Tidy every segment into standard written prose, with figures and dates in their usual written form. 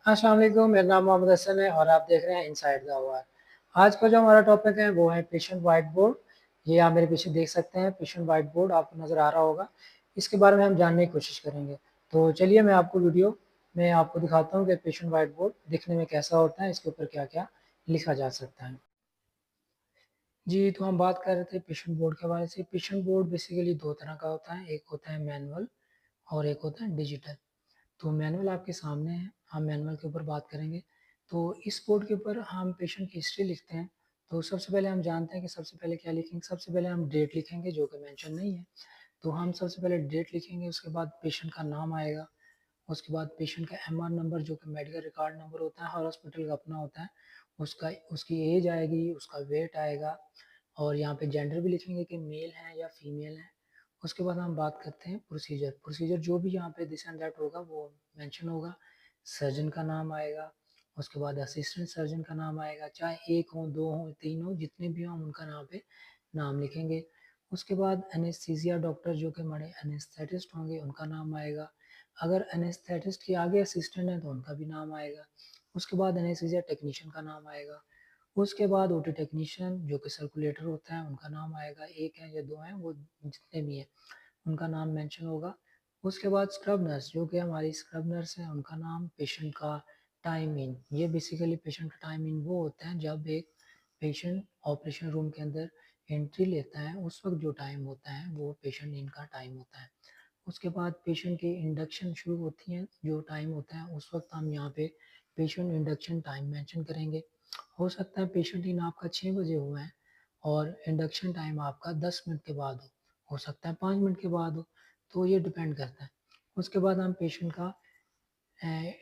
अस्सलाम वालेकुम, मेरा नाम मोहम्मद हसन है और आप देख रहे हैं इनसाइड द अवार। आज का जो हमारा टॉपिक है वो है पेशेंट वाइट बोर्ड। ये आप मेरे पीछे देख सकते हैं, पेशेंट वाइट बोर्ड आपको नज़र आ रहा होगा। इसके बारे में हम जानने की कोशिश करेंगे। तो चलिए मैं आपको वीडियो में आपको दिखाता हूँ कि पेशेंट वाइट बोर्ड दिखने में कैसा होता है, इसके ऊपर क्या-क्या लिखा जा सकता है। जी, तो हम बात कर रहे थे पेशेंट बोर्ड के बारे से। पेशेंट बोर्ड बेसिकली 2 तरह का होता है, एक होता है मैनुअल और एक होता है डिजिटल। तो मैनुअल आपके सामने है, हम मैनुअल के ऊपर बात करेंगे। तो इस बोर्ड के ऊपर हम पेशेंट की हिस्ट्री लिखते हैं। तो सबसे पहले हम जानते हैं कि सबसे पहले क्या लिखेंगे, सबसे पहले हम डेट लिखेंगे जो कि मेंशन नहीं है। तो हम सबसे पहले डेट लिखेंगे, उसके बाद पेशेंट का नाम आएगा, उसके बाद पेशेंट का एमआर नंबर जो कि मेडिकल रिकॉर्ड नंबर होता है, हर हॉस्पिटल का अपना होता है, उसका उसकी एज आएगी, उसका वेट आएगा और यहाँ पे जेंडर भी लिखेंगे कि मेल है या फीमेल है। उसके बाद हम बात करते हैं प्रोसीजर। प्रोसीजर जो भी यहाँ पे दिस एंड दैट होगा वो मेंशन होगा। सर्जन का नाम आएगा, उसके बाद असिस्टेंट सर्जन का नाम आएगा, चाहे एक हो, दो हो, तीन हो, जितने भी हो हम उनका नाम पे नाम लिखेंगे। उसके बाद एनेस्थीसिया डॉक्टर जो कि हमारे एनेस्थेटिस्ट होंगे उनका नाम आएगा। अगर एनेस्थेटिस्ट के आगे असिस्टेंट है तो उनका भी नाम आएगा। उसके बाद एनेस्थीसिया टेक्नीशियन का नाम आएगा। उसके बाद ओटी टेक्नीशियन जो कि सर्कुलेटर होता है उनका नाम आएगा, एक है या दो हैं वो जितने भी हैं उनका नाम मेंशन होगा। उसके बाद स्क्रब नर्स जो कि हमारी स्क्रब नर्स है उनका नाम, पेशेंट का टाइम इन, ये बेसिकली पेशेंट का टाइम इन वो होता है जब एक पेशेंट ऑपरेशन रूम के अंदर एंट्री लेता है, उस वक्त जो टाइम होता है वो पेशेंट इन का टाइम होता है। उसके बाद पेशेंट की इंडक्शन शुरू होती है, जो टाइम होता है उस वक्त हम यहाँ पे पेशेंट इंडक्शन टाइम मेंशन करेंगे। हो सकता है पेशेंट इन आपका 6 बजे हुआ है और इंडक्शन टाइम आपका 10 मिनट के बाद हो सकता है 5 मिनट के बाद हो, तो ये डिपेंड करता है। उसके बाद हम पेशेंट का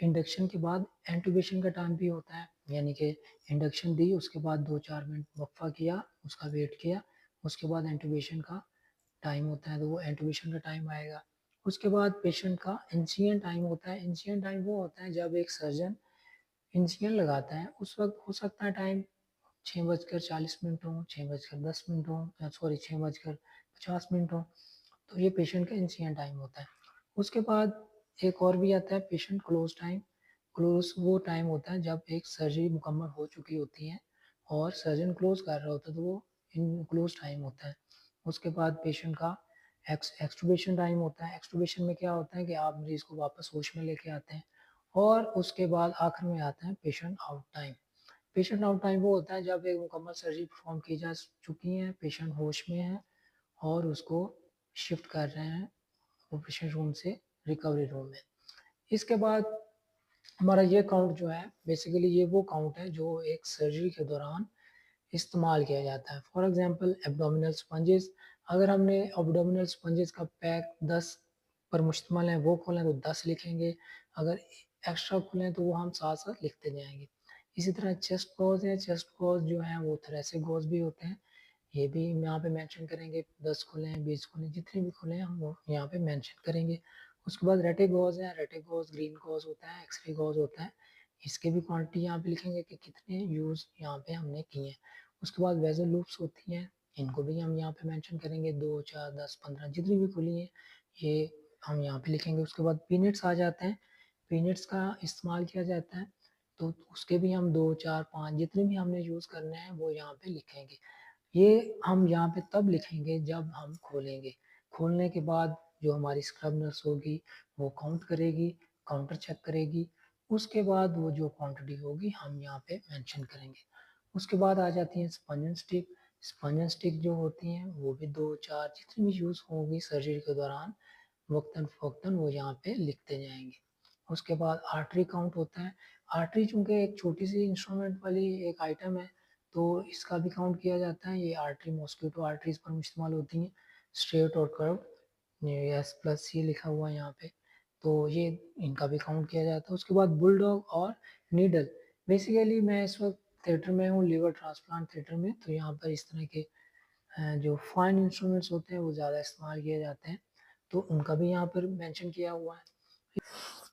इंडक्शन के बाद इंट्यूबेशन का टाइम भी होता है, यानी कि इंडक्शन दी उसके बाद 2-4 मिनट वक्फा किया, उसका वेट किया, उसके बाद इंट्यूबेशन का टाइम होता है तो वो इंट्यूबेशन का टाइम आएगा। उसके बाद पेशेंट का इंसिएंट टाइम होता है। इंसिएंट टाइम वो होता है जब एक सर्जन इंसिएंट लगाता है, उस वक्त हो सकता है टाइम 6:40 हो, 6:10 हो, या सॉरी 6:50 हो, तो ये पेशेंट का इंसिएंट टाइम होता है। उसके बाद एक और भी आता है पेशेंट क्लोज टाइम। क्लोज वो टाइम होता है जब एक सर्जरी मुकम्मल हो चुकी होती है और सर्जन क्लोज कर रहा होता है तो वो इन क्लोज टाइम होता है। उसके बाद पेशेंट का एक्सटुबेशन टाइम होता है। एक्सटुबेशन में क्या होता है कि आप मरीज को वापस होश में लेके आते हैं और उसके बाद आखिर में आता है patient out time. Patient out time वो होता है जब एक मुकम्मल सर्जरी परफॉर्म की जा चुकी है, पेशेंट होश में है और उसको शिफ्ट कर रहे हैं ऑपरेशन रूम से रिकवरी रूम में। इसके बाद हमारा ये काउंट जो है बेसिकली ये वो काउंट है जो एक सर्जरी के दौरान इस्तेमाल किया जाता है। फॉर एग्जांपल एब्डोमिनल स्पंजेस, अगर हमने एब्डोमिनल स्पंजेस का पैक 10 पर मुश्तमिल है वो खोलें तो 10 लिखेंगे, अगर एक्स्ट्रा खोलें तो वो हम साथ-साथ लिखते जाएँगे। इसी तरह चेस्ट गॉज़ है, चेस्ट गॉज़ जो हैं वो थोरेसिक गॉज़ भी होते हैं, ये भी यहाँ पे मेंशन करेंगे, 10 खुले, 20 खुले, जितने भी खुले हैं हम वो यहाँ पे मेंशन करेंगे। उसके बाद रेटिक गॉज़ है, रेटिक गॉज़ ग्रीन गॉज़ होता है, एक्स-रे गॉज़ होता है, इसके भी क्वांटिटी यहाँ पे लिखेंगे कि कितने यूज़ यहाँ पे हमने किए हैं। उसके बाद वेज़ल लूप्स होती हैं, इनको भी हम यहाँ पे मेंशन करेंगे, 2, 4, 10, 15 जितनी भी खुली हैं, ये हम यहाँ पे लिखेंगे। उसके बाद पीनट्स आ जाते हैं, पीनट्स का इस्तेमाल किया जाता है, तो उसके भी हम 2, 4, 5 जितने भी हमने यूज़ करने हैं वो यहाँ पे लिखेंगे। ये हम यहाँ पे तब लिखेंगे जब हम खोलेंगे। खोलने के बाद जो हमारी स्क्रब नर्स होगी वो काउंट करेगी, काउंटर चेक करेगी, उसके बाद वो जो क्वांटिटी होगी हम यहाँ पे मेंशन करेंगे। उसके बाद आ जाती हैं स्पंजन स्टिक। स्पंजन स्टिक जो होती हैं वो भी 2-4 जितनी भी यूज़ होंगी सर्जरी के दौरान वक्तन-फ़वक्तन वो यहाँ पे लिखते जाएँगे। उसके बाद आर्टरी काउंट होता है। आर्टरी चूँकि एक छोटी-सी इंस्ट्रूमेंट वाली एक आइटम है, तो इसका भी काउंट किया जाता है। ये आर्टरी मॉस्किटो आर्टरीज़ पर इस्तेमाल होती हैं, स्ट्रेट और कर्व्ड। ये एस प्लस ये लिखा हुआ है यहाँ पे, तो ये इनका भी काउंट किया जाता है। उसके बाद बुलडॉग और नीडल, बेसिकली मैं इस वक्त थिएटर में हूँ, लिवर ट्रांसप्लांट थिएटर में, तो यहाँ पर इस तरह के जो फाइन इंस्ट्रूमेंट्स होते हैं वो ज़्यादा इस्तेमाल किए जाते हैं, तो उनका भी यहाँ पर मेंशन किया हुआ है।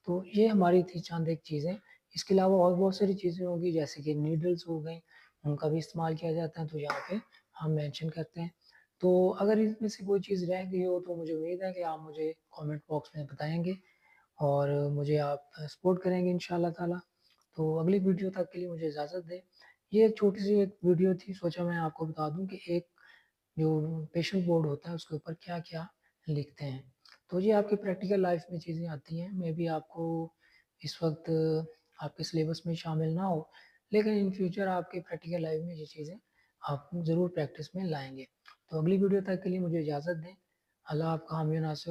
तो ये हमारी थी चंद एक चीज़ें। इसके अलावा और बहुत सारी चीज़ें होंगी जैसे कि नीडल्स हो गई, उनका भी इस्तेमाल किया जाता है, तो यहाँ पे हम मेंशन करते हैं। तो अगर इसमें से कोई चीज़ रह गई हो तो मुझे उम्मीद है कि आप मुझे कमेंट बॉक्स में बताएँगे और मुझे आप सपोर्ट करेंगे इंशाअल्लाह ताला। तो अगली वीडियो तक के लिए मुझे इजाज़त दें। ये एक छोटी सी एक वीडियो थी, सोचा मैं आपको बता दूँ कि एक जो पेशेंट बोर्ड होता है उसके ऊपर क्या-क्या लिखते हैं। तो ये आपकी प्रैक्टिकल लाइफ़ में चीज़ें आती हैं, मे बी आपको इस वक़्त आपके सिलेबस में शामिल ना हो, लेकिन इन फ्यूचर आपके प्रैक्टिकल लाइफ़ में ये चीज़ें आप ज़रूर प्रैक्टिस में लाएँगे। तो अगली वीडियो तक के लिए मुझे इजाज़त दें। अल्लाह आपका हामी और नासिर